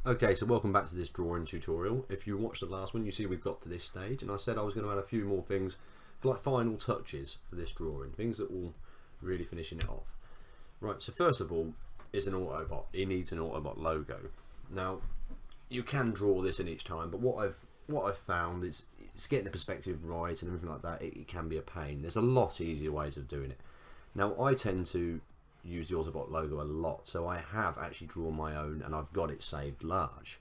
Okay, so welcome back to this drawing tutorial. If you watched the last one, you see we've got to this stage, and I said I was going to add a few more things for like final touches for this drawing, things that will really finishing it off. Right, so first of all is an Autobot. It needs an Autobot logo. Now, you can draw this in each time, but what I've found is it's getting the perspective right and everything like that. It can be a pain. There's a lot easier ways of doing it. Now, I tend to use the Autobot logo a lot, so I have actually drawn my own and I've got it saved large.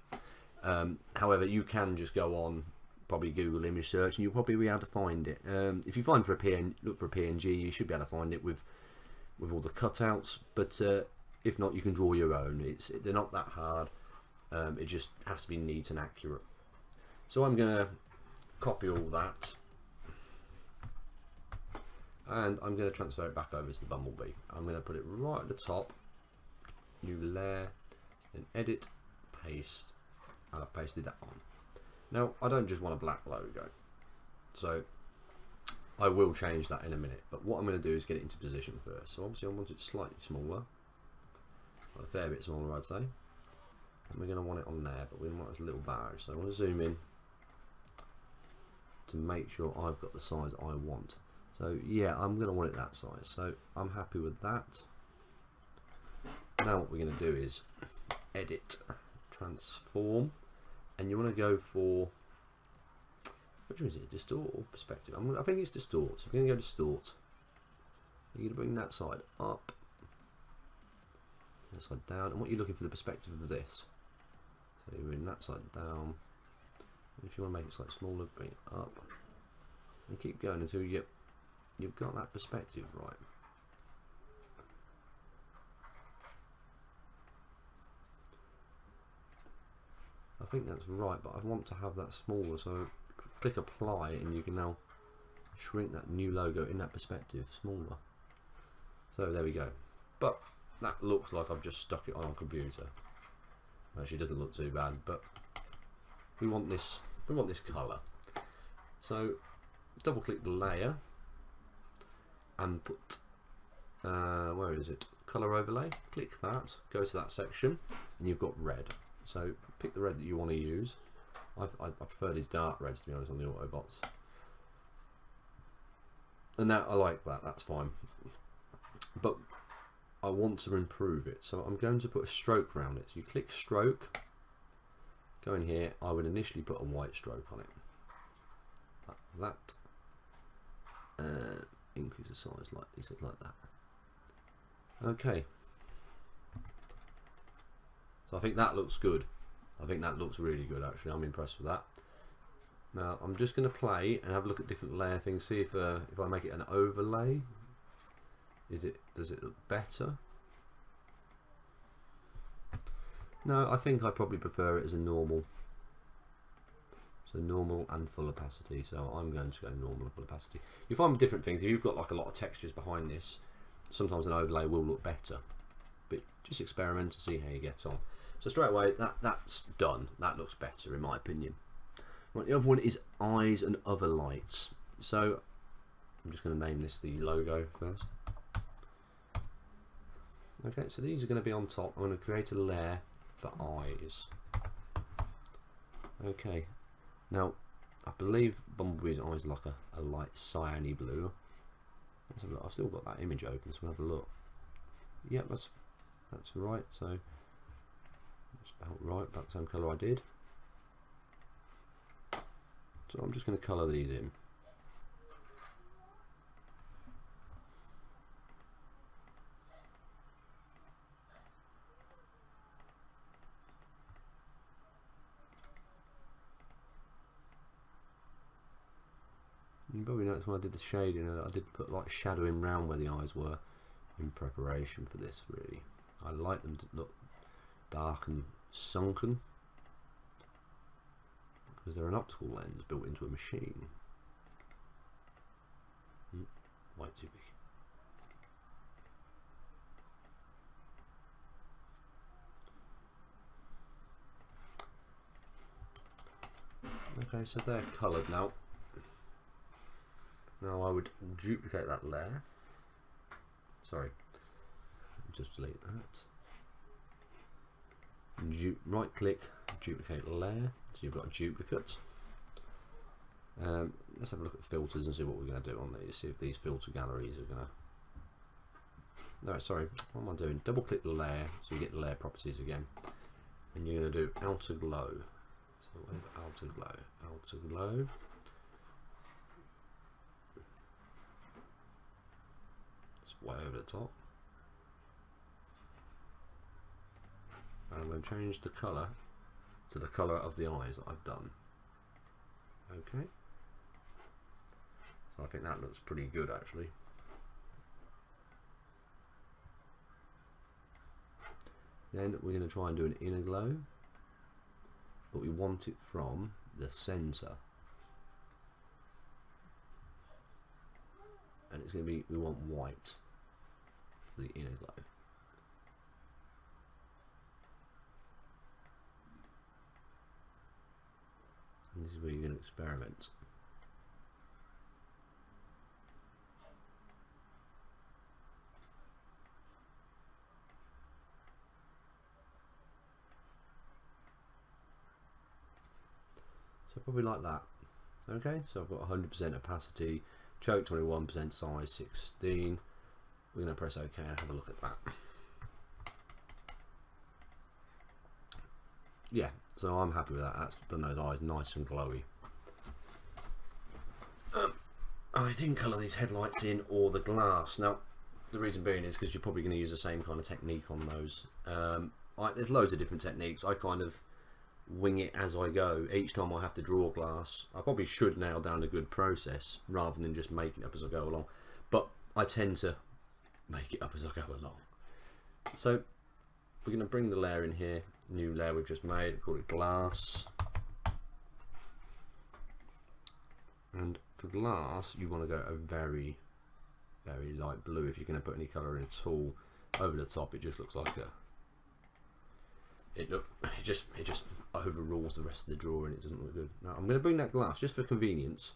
However, you can just go on, probably Google image search, and you'll probably be able to find it. If you look for a PNG, you should be able to find it with all the cutouts, but if not, you can draw your own. They're not that hard. It just has to be neat and accurate. So I'm going to copy all that, and I'm going to transfer it back over to the Bumblebee. I'm going to put it right at the top, new layer, then edit, paste, and I've pasted that on. Now, I don't just want a black logo, so I will change that in a minute, but what I'm going to do is get it into position first. So obviously I want it slightly smaller, a fair bit smaller I'd say, and we're going to want it on there, but we want it a little better. So I want to zoom in to make sure I've got the size I want. So yeah, I'm going to want it that size, so I'm happy with that. Now what we're going to do is edit, transform, and you want to go for, which one is it, distort or perspective? I think it's distort, so we're going to go distort. You're going to bring that side up, that side down, and what you're looking for the perspective of this. So you bring that side down, and if you want to make it slightly smaller, bring it up, and keep going until you've got that perspective right. I think that's right, but I want to have that smaller, so click apply and you can now shrink that new logo in that perspective smaller. So there we go. But that looks like I've just stuck it on a computer. Actually, it doesn't look too bad, but we want this colour. So double click the layer and put where is it, color overlay, click that, go to that section, and you've got red. So pick the red that you want to use. I prefer these dark reds, to be honest, on the Autobots, and that I like that, that's fine, but I want to improve it, so I'm going to put a stroke around it. So you click stroke, go in here, I would initially put a white stroke on it, like that. Increase the size like that. Okay, so I think that looks good. I think that looks really good actually. I'm impressed with that. Now I'm just going to play and have a look at different layer things, see if I make it an overlay, does it look better? No, I think I probably prefer it as a normal. So normal and full opacity, so I'm going to go normal and full opacity. You find with different things, if you've got like a lot of textures behind this, sometimes an overlay will look better, but just experiment to see how you get on. So straight away that's done, that looks better in my opinion. Right, the other one is eyes and other lights. So I'm just going to name this the logo first. Okay, so these are going to be on top. I'm going to create a layer for eyes. Okay. Now, I believe Bumblebee's eyes are like a light cyany blue. Let's have a look. I've still got that image open, so we'll have a look. Yep, that's right. So that's about right, about the same colour I did. So I'm just going to colour these in. You probably noticed when I did the shading, I did put like shadowing round where the eyes were in preparation for this. Really, I like them to look dark and sunken because they're an optical lens built into a machine. Way too big. Okay, so they're coloured now. Now I would duplicate that layer. Sorry, just delete that. right click, duplicate layer, so you've got a duplicate. Let's have a look at filters and see what we're going to do on these, see if these filter galleries are going to... No, sorry, what am I doing? Double click the layer so you get the layer properties again, and you're going to do outer glow. So outer glow, it's way over the top. And I'm going to change the colour to the colour of the eyes that I've done. Okay. So I think that looks pretty good actually. Then we're going to try and do an inner glow, but we want it from the centre. And it's going to be, we want white for the inner glow. And this is where you're going to experiment. So probably like that. Okay, so I've got 100% opacity, choke 21%, size 16. We're going to press OK and have a look at that. Yeah, so I'm happy with that. That's done those eyes nice and glowy. I didn't colour these headlights in or the glass. Now, the reason being is because you're probably going to use the same kind of technique on those. There's loads of different techniques. I kind of wing it as I go. Each time I have to draw glass, I probably should nail down a good process rather than just making it up as I go along. But I tend to make it up as I go along. So we're going to bring the layer in here, new layer we've just made, call it glass. And for glass, you want to go a very, very light blue. If you're going to put any colour in at all over the top, it just looks like a. It just overrules the rest of the drawing. It doesn't look good. Now I'm going to bring that glass just for convenience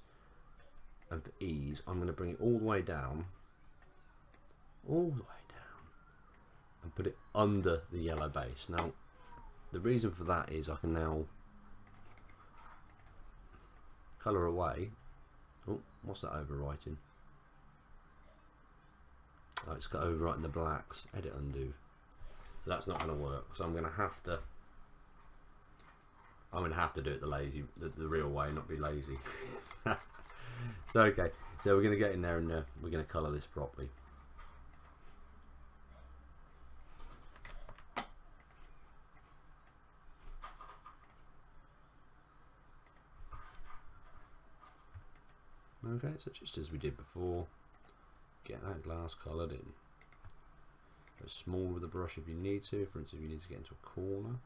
and for ease. I'm going to bring it all the way down, and put it under the yellow base. Now the reason for that is I can now colour away. Oh, what's that overwriting? Oh, it's got overwriting the blacks. Edit undo. So that's not going to work. So I'm going to have to. Do it the real way, not be lazy. So okay. So we're going to get in there and we're going to colour this properly. Okay, so just as we did before, get that glass coloured in. Go small with the brush if you need to. For instance, if you need to get into a corner.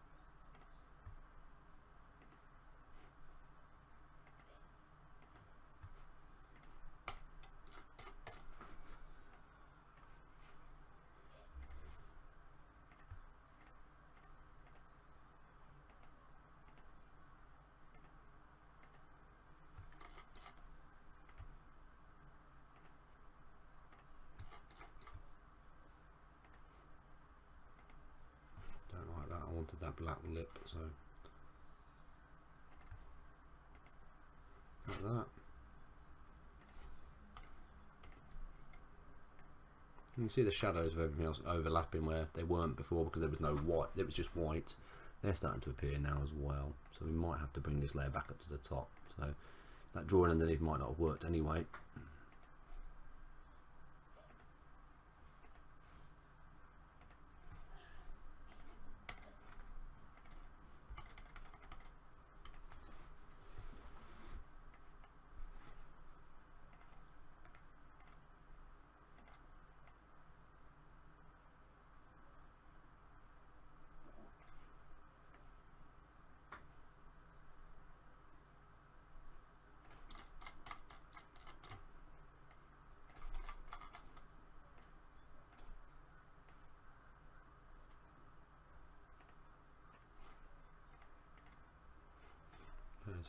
Wanted that black lip, so like that. You can see the shadows of everything else overlapping where they weren't before because there was no white, it was just white. They're starting to appear now as well, so we might have to bring this layer back up to the top. So that drawing underneath might not have worked anyway.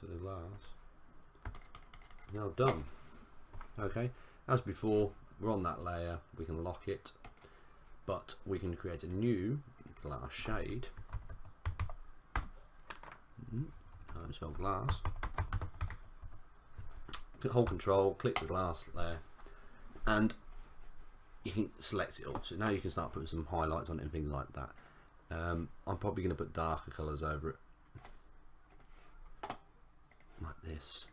So the glass now done. Okay, as before, we're on that layer, we can lock it, but we can create a new glass shade I don't spell glass. Hold control, click the glass there, and you can select it all. So now you can start putting some highlights on it and things like that. I'm probably going to put darker colours over it, like this.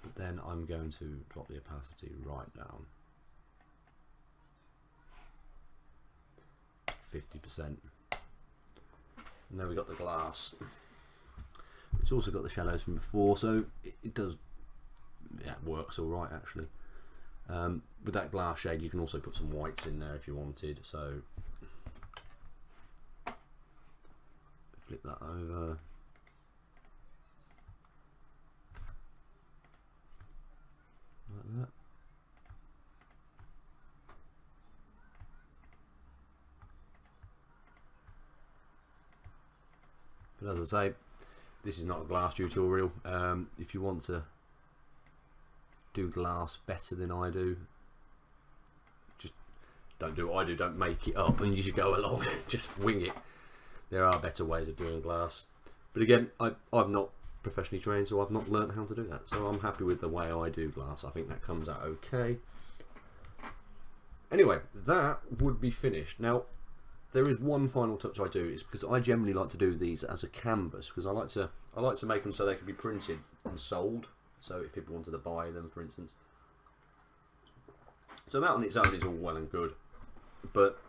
But then I'm going to drop the opacity right down, 50%. And then we got the glass. It's also got the shadows from before, so it does, yeah, it works all right actually. With that glass shade, you can also put some whites in there if you wanted. So flip that over. Like that. But as I say, this is not a glass tutorial. If you want to do glass better than I do, just don't do what I do, don't make it up and you should go along and just wing it. There are better ways of doing glass. But again, I'm not professionally trained, so I've not learned how to do that. So I'm happy with the way I do glass. I think that comes out okay. Anyway, that would be finished. Now, there is one final touch I do, is because I generally like to do these as a canvas, because I like to make them so they can be printed and sold. So if people wanted to buy them, for instance. So that on its own is all well and good, but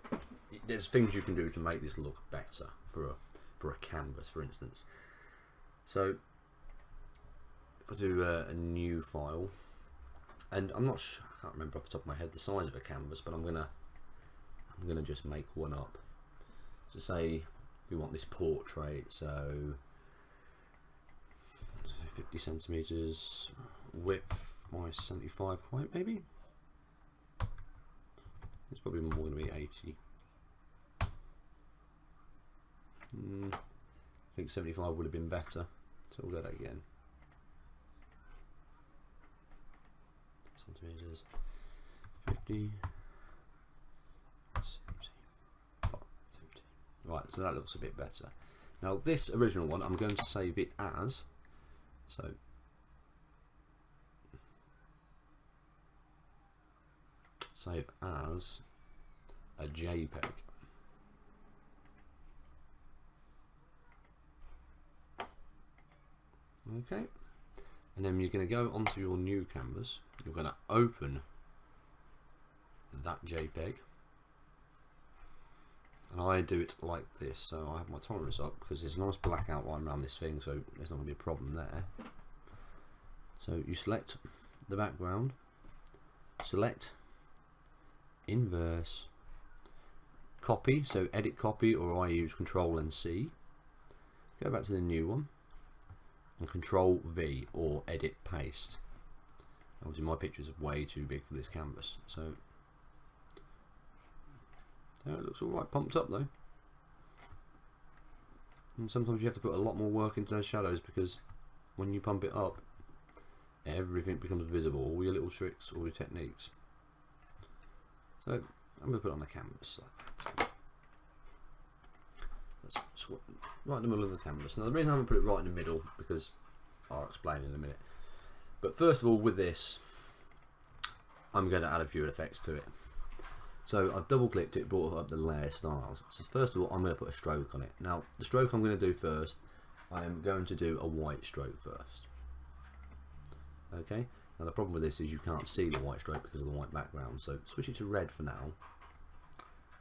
there's things you can do to make this look better for a canvas, for instance. So if I do a new file, and I can't remember off the top of my head the size of a canvas, but I'm gonna just make one up. So say we want this portrait, so 50 centimeters width by 75 height, maybe. It's probably more going to be 80. I think 75 would have been better, so we'll go that again. Centimeters, 50, 70. Right, so that looks a bit better. Now this original one, I'm going to save it as, so save as a JPEG. Okay, and then you're going to go onto your new canvas, you're going to open that JPEG. And I do it like this, so I have my tolerance up because there's a nice black outline around this thing, so there's not going to be a problem there. So you select the background, select inverse, copy, so edit copy, or I use Control and C. Go back to the new one and Control V, or edit paste. Obviously my pictures are way too big for this canvas, so it looks alright, pumped up though. And sometimes you have to put a lot more work into those shadows, because when you pump it up, everything becomes visible, all your little tricks, all your techniques. So I'm going to put it on the canvas like that. That's right in the middle of the canvas. Now the reason I'm going to put it right in the middle, because I'll explain in a minute. But first of all, with this, I'm going to add a few effects to it. So I've double clicked it, brought up the layer styles. So first of all, I'm going to put a stroke on it. Now the stroke I'm going to do first, I am going to do a white stroke first. Okay, now the problem with this is you can't see the white stroke because of the white background, so switch it to red for now,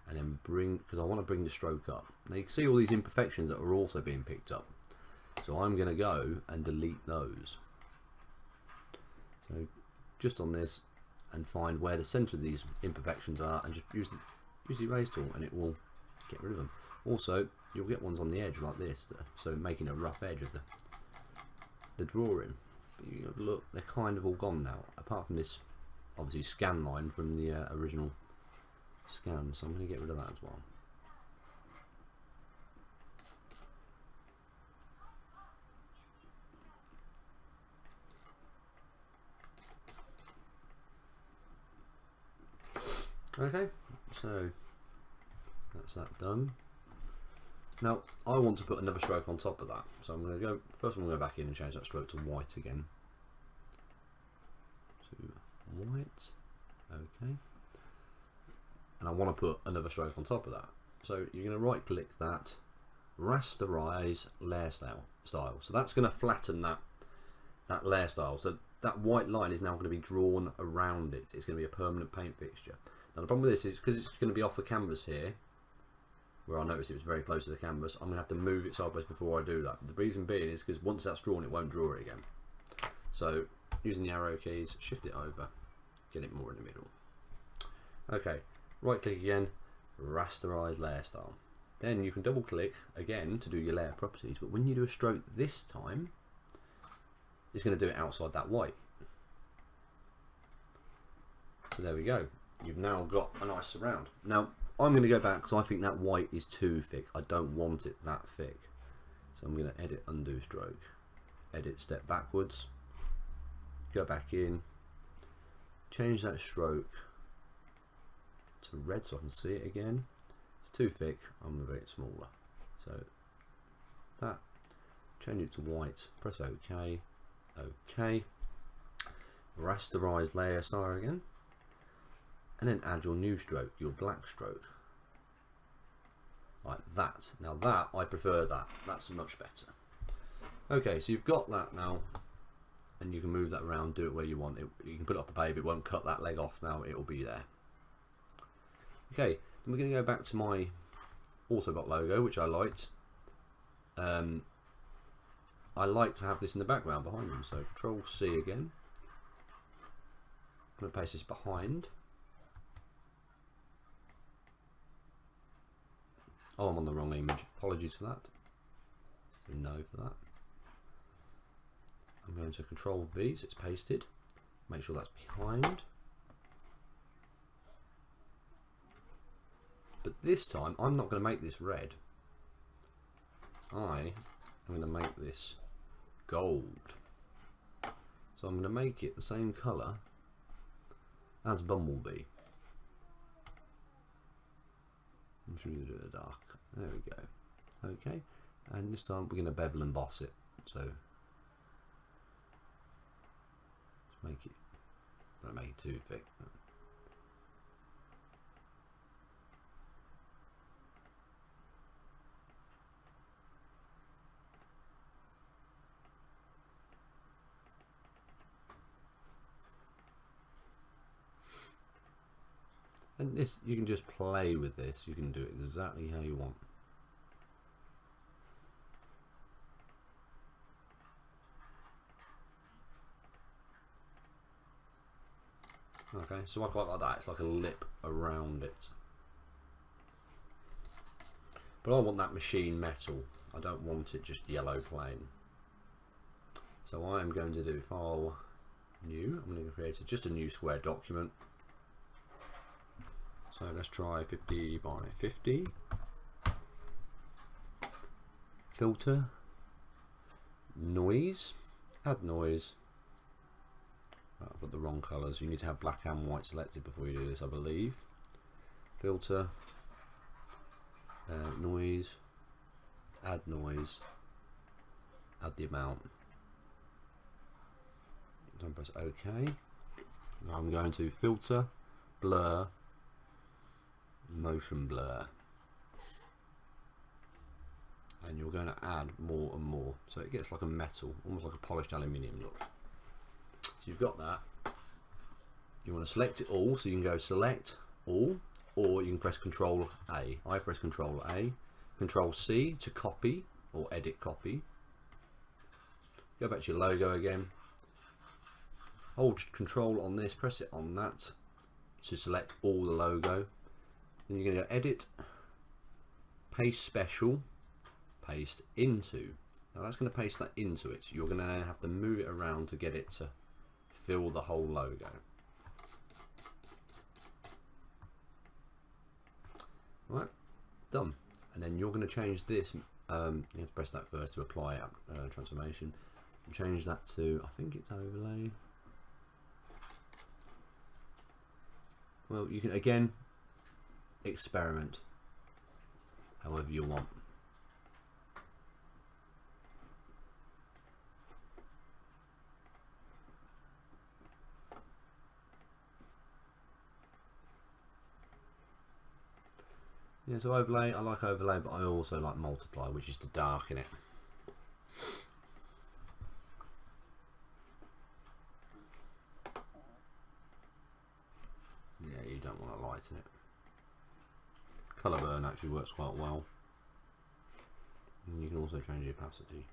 and then because I want to bring the stroke up. Now you can see all these imperfections that are also being picked up, so I'm going to go and delete those. So just on this, and find where the centre of these imperfections are, and just use the erase tool, and it will get rid of them. Also, you'll get ones on the edge like this, so making a rough edge of the drawing. But you look, they're kind of all gone now, apart from this obviously scan line from the original scan. So I'm going to get rid of that as well. Okay, so that's that done. Now I want to put another stroke on top of that, so I'm going to go first. I'm going to go back in and change that stroke to white again. To white, okay. And I want to put another stroke on top of that. So you're going to right click that, rasterize layer style. So that's going to flatten that layer style. So that white line is now going to be drawn around it. It's going to be a permanent paint fixture. Now the problem with this is because it's going to be off the canvas here, where I noticed it was very close to the canvas, I'm going to have to move it sideways before I do that. The reason being is because once that's drawn, it won't draw it again. So using the arrow keys, shift it over, get it more in the middle. Okay, right click again, rasterize layer style. Then you can double click again to do your layer properties, but when you do a stroke this time, it's going to do it outside that white. So there we go. You've now got a nice surround. Now I'm going to go back because I think that white is too thick. I don't want it that thick. So I'm going to edit undo stroke, edit step backwards, go back in, change that stroke to red so I can see it again. It's too thick, I'm going to make it smaller. So that, change it to white, press OK, OK, rasterize layer style again, and then add your new stroke, your black stroke, like that. Now that, I prefer that, that's much better. Okay, so you've got that now, and you can move that around, do it where you want it. You can put it off the page, it won't cut that leg off now, it will be there. Okay, then we're going to go back to my Autobot logo, which I liked. I like to have this in the background behind them, so Control C again. I'm going to paste this behind. Oh, I'm on the wrong image. Apologies for that. So no for that. I'm going to Control V so it's pasted. Make sure that's behind. But this time I'm not going to make this red. I am going to make this gold. So I'm going to make it the same colour as Bumblebee. I'm sure you do it dark. There we go. Okay, and this time we're going to bevel and emboss it. So let's make it. Don't make it too thick. And this, you can just play with this. You can do it exactly how you want. Okay, so I quite like that. It's like a lip around it. But I want that machine metal. I don't want it just yellow plain. So I am going to do File, New. I'm going to create just a new square document. So let's try 50 by 50. Filter, noise, add noise. I've got the wrong colours. You need to have black and white selected before you do this, I believe. Filter, noise, add the amount. Then press OK. Now I'm going to filter, blur, motion blur, and you're going to add more and more so it gets like a metal, almost like a polished aluminium look. So you've got that. You want to select it all, so you can go select all, or you can press Control A. I press Control A, Control C to copy or edit copy. Go back to your logo again, hold Control on this, press it on that to select all the logo. Then you're going to go edit, paste special, paste into. Now that's going to paste that into it. You're going to then have to move it around to get it to fill the whole logo. Right, done. And then you're going to change this. You have to press that first to apply transformation. And change that to, I think it's overlay. Well, you can again experiment however you want. Yeah, so overlay, I like overlay, but I also like multiply, which is to darken it. Yeah, you don't want to lighten it. Colour burn actually works quite well. And you can also change the opacity.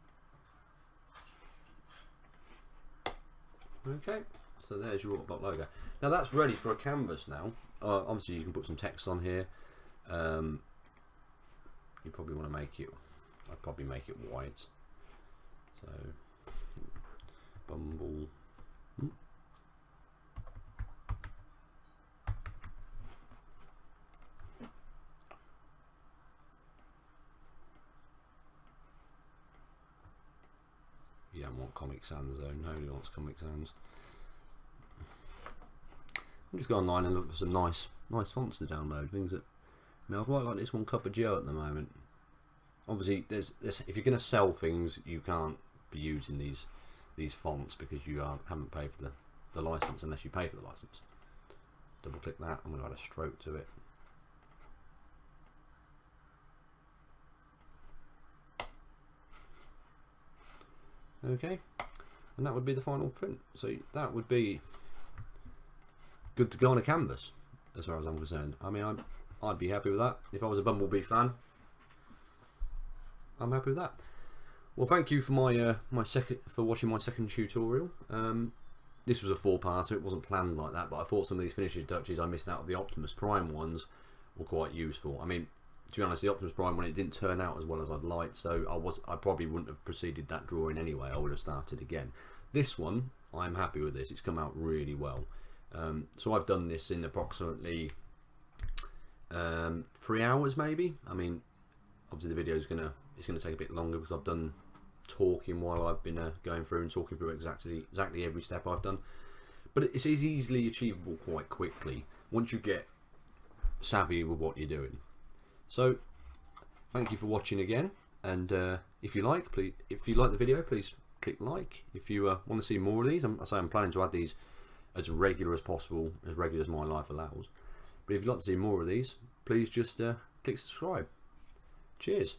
Okay, so there's your Autobot logo. Now that's ready for a canvas now. Obviously you can put some text on here. You probably want to make it, I'd probably make it white. So, Bumble. You don't want Comic Sans though, nobody wants Comic Sans. I'm just go online and look for some nice fonts to download, things that, I mean, I quite like this one, Cup of Joe, at the moment. Obviously, there's if you're going to sell things, you can't be using these fonts because you haven't paid for the license unless you pay for the license. Double click that, I'm going to add a stroke to it. Okay, and that would be the final print. So that would be good to go on a canvas, as far as I'm concerned. I mean, I'd be happy with that. If I was a Bumblebee fan, I'm happy with that. Well, thank you for watching my second tutorial. This was a 4-parter. It wasn't planned like that, but I thought some of these finishing touches I missed out of the Optimus Prime ones were quite useful. I mean, to be honest, the Optimus Prime one, it didn't turn out as well as I'd liked, so I probably wouldn't have proceeded that drawing anyway. I would have started again. This one, I'm happy with this. It's come out really well. So I've done this in approximately 3 hours, maybe. I mean, obviously the video is gonna take a bit longer because I've done talking while I've been going through and talking through exactly every step I've done. But it's easily achievable quite quickly once you get savvy with what you're doing. So thank you for watching again, and if you like the video, please click like. If you want to see more of these, I'm planning to add these as regular as possible, as regular as my life allows. But if you'd like to see more of these, please just click subscribe. Cheers.